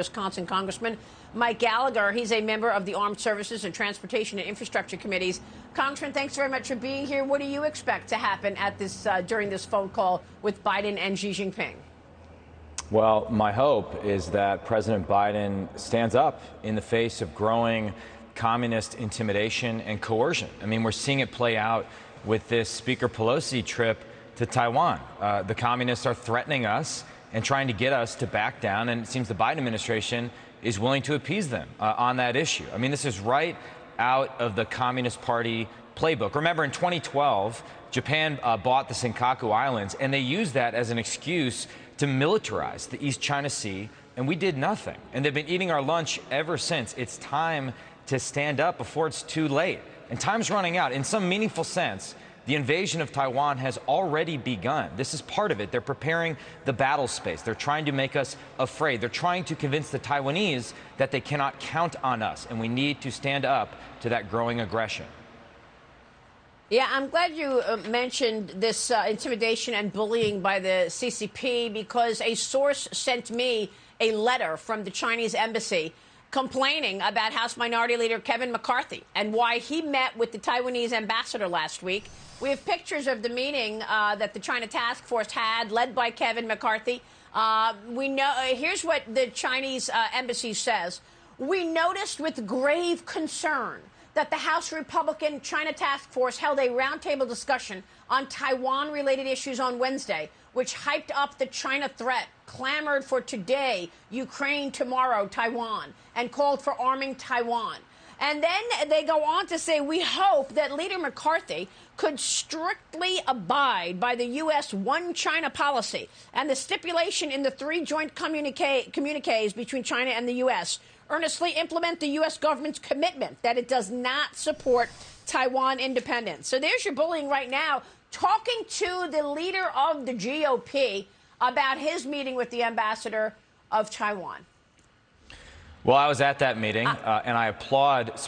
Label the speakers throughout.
Speaker 1: Wisconsin Congressman Mike Gallagher. He's a member of the Armed Services and Transportation and Infrastructure Committees. Congressman, thanks very much for being here. What do you expect to happen at this during this phone call with Biden and Xi Jinping?
Speaker 2: Well, my hope is that President Biden stands up in the face of growing communist intimidation and coercion. I mean, we're seeing it play out with this Speaker Pelosi trip to Taiwan. The communists are threatening us and trying to get us to back down, and it seems the Biden administration is willing to appease them on that issue. I mean, this is right out of the Communist Party playbook. Remember, in 2012, Japan bought the Senkaku Islands, and they used that as an excuse to militarize the East China Sea, and we did nothing. And they've been eating our lunch ever since. It's time to stand up before it's too late. And time's running out. In some meaningful sense, the invasion of Taiwan has already begun. This is part of it. They're preparing the Battlespace. They're trying to make us afraid. They're trying to convince the Taiwanese that they cannot count on us, and we need to stand up to that growing aggression.
Speaker 1: Yeah, I'm glad you mentioned this intimidation and bullying by the CCP, because a source sent me a letter from the Chinese embassy complaining about House Minority Leader Kevin McCarthy and why he met with the Taiwanese ambassador last week. We have pictures of the meeting that the China task force had, led by Kevin McCarthy. We know. Here's what the Chinese embassy says. We noticed with grave concern that the House Republican China task force held a roundtable discussion on Taiwan-related issues on Wednesday, which hyped up the China threat, clamored for today, Ukraine tomorrow, Taiwan, and called for arming Taiwan. And then they go on to say, we hope that Leader McCarthy could strictly abide by the U.S. one China policy and the stipulation in the 3 joint communiques between China and the U.S. earnestly implement the U.S. government's commitment that it does not support Taiwan independence. So there's your bullying right now, talking to the leader of the GOP about his meeting with the ambassador of Taiwan.
Speaker 2: Well, I was at that meeting, and I applaud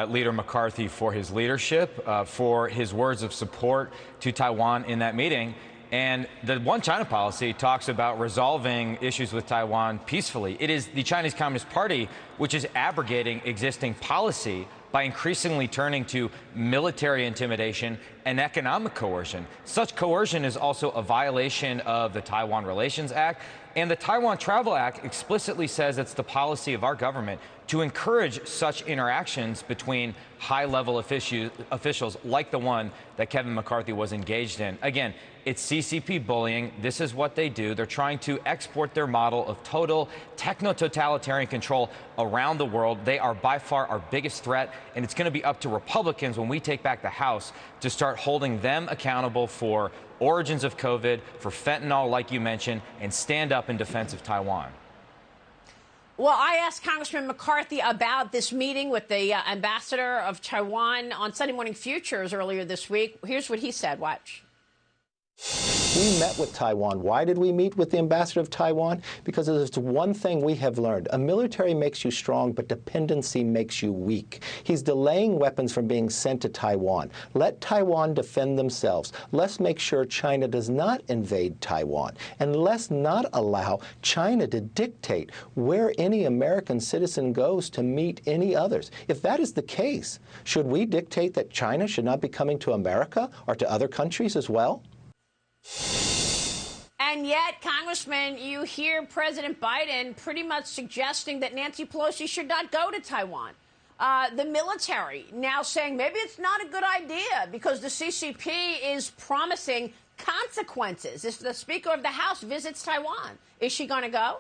Speaker 2: Leader McCarthy for his leadership, for his words of support to Taiwan in that meeting. And the One China policy talks about resolving issues with Taiwan peacefully. It is the Chinese Communist Party which is abrogating existing policy by increasingly turning to military intimidation and economic coercion. Such coercion is also a violation of the Taiwan Relations Act, and the Taiwan Travel Act explicitly says it's the policy of our government to encourage such interactions between high-level officials like the one that Kevin McCarthy was engaged in. Again, it's CCP bullying. This is what they do. They're trying to export their model of total techno-totalitarian control around the world. They are by far our biggest threat, and it's going to be up to Republicans when we take back the House to start holding them accountable for origins of COVID, for fentanyl, like you mentioned, and stand up in defense of Taiwan.
Speaker 1: Well, I asked Congressman McCarthy about this meeting with the ambassador of Taiwan on Sunday Morning Futures earlier this week. Here's what he said. Watch.
Speaker 3: We met with Taiwan. Why did we meet with the ambassador of Taiwan? Because there's one thing we have learned. A military makes you strong, but dependency makes you weak. He's delaying weapons from being sent to Taiwan. Let Taiwan defend themselves. Let's make sure China does not invade Taiwan. And let's not allow China to dictate where any American citizen goes to meet any others. If that is the case, should we dictate that China should not be coming to America or to other countries as well?
Speaker 1: And yet, Congressman, you hear President Biden pretty much suggesting that Nancy Pelosi should not go to Taiwan. The military now saying maybe it's not a good idea because the CCP is promising consequences if the Speaker of the House visits Taiwan. Is she going to go?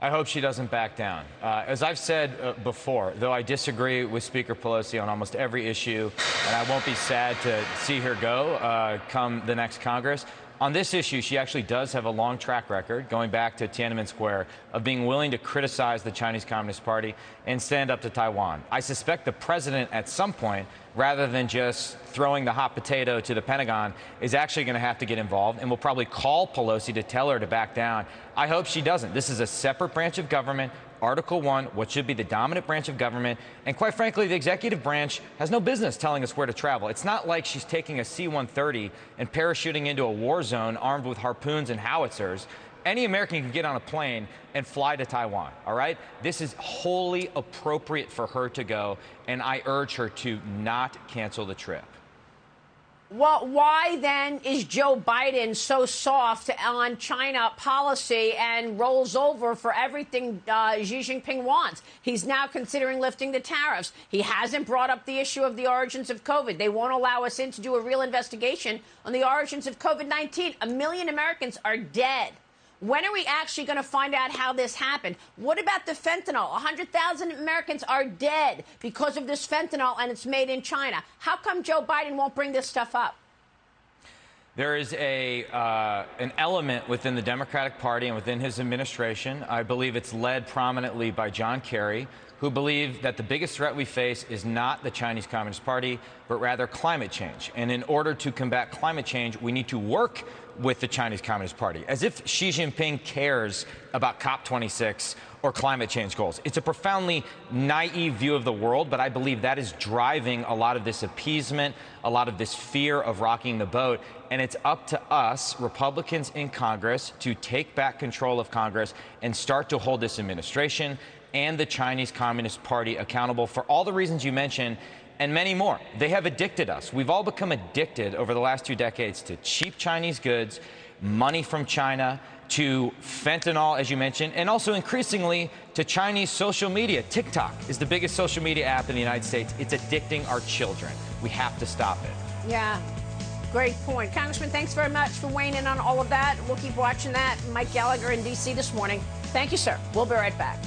Speaker 2: I hope she doesn't back down. As I've said before, though I disagree with Speaker Pelosi on almost every issue, and I won't be sad to see her go come the next Congress, on this issue, she actually does have a long track record, going back to Tiananmen Square, of being willing to criticize the Chinese Communist Party and stand up to Taiwan. I suspect the president at some point, rather than just throwing the hot potato to the Pentagon, is actually going to have to get involved and will probably call Pelosi to tell her to back down. I hope she doesn't. This is a separate branch of government. Article 1, what should be the dominant branch of government. And quite frankly, the executive branch has no business telling us where to travel. It's not like she's taking a C-130 and parachuting into a war zone armed with harpoons and howitzers. Any American can get on a plane and fly to Taiwan, all right? This is wholly appropriate for her to go, and I urge her to not cancel the trip.
Speaker 1: Well, why then is Joe Biden so soft on China policy and rolls over for everything Xi Jinping wants? He's now considering lifting the tariffs. He hasn't brought up the issue of the origins of COVID. They won't allow us in to do a real investigation on the origins of COVID-19. 1 million Americans are dead. When are we actually going to find out how this happened? What about the fentanyl? 100,000 Americans are dead because of this fentanyl, and it's made in China. How come Joe Biden won't bring this stuff up?
Speaker 2: There is an element within the Democratic Party and within his administration, I believe it's led prominently by John Kerry, who believe that the biggest threat we face is not the Chinese Communist Party, but rather climate change. And in order to combat climate change, we need to work with the Chinese Communist Party, as if Xi Jinping cares about COP26 or climate change goals. It's a profoundly naive view of the world, but I believe that is driving a lot of this appeasement, a lot of this fear of rocking the boat. And it's up to us, Republicans in Congress, to take back control of Congress and start to hold this administration and the Chinese Communist Party accountable for all the reasons you mentioned and many more. They have addicted us. We've all become addicted over the last 2 decades to cheap Chinese goods, money from China, to fentanyl, as you mentioned, and also increasingly to Chinese social media. TikTok is the biggest social media app in the United States. It's addicting our children. We have to stop it.
Speaker 1: Yeah, great point. Congressman, thanks very much for weighing in on all of that. We'll keep watching that. Mike Gallagher in D.C. this morning. Thank you, sir. We'll be right back.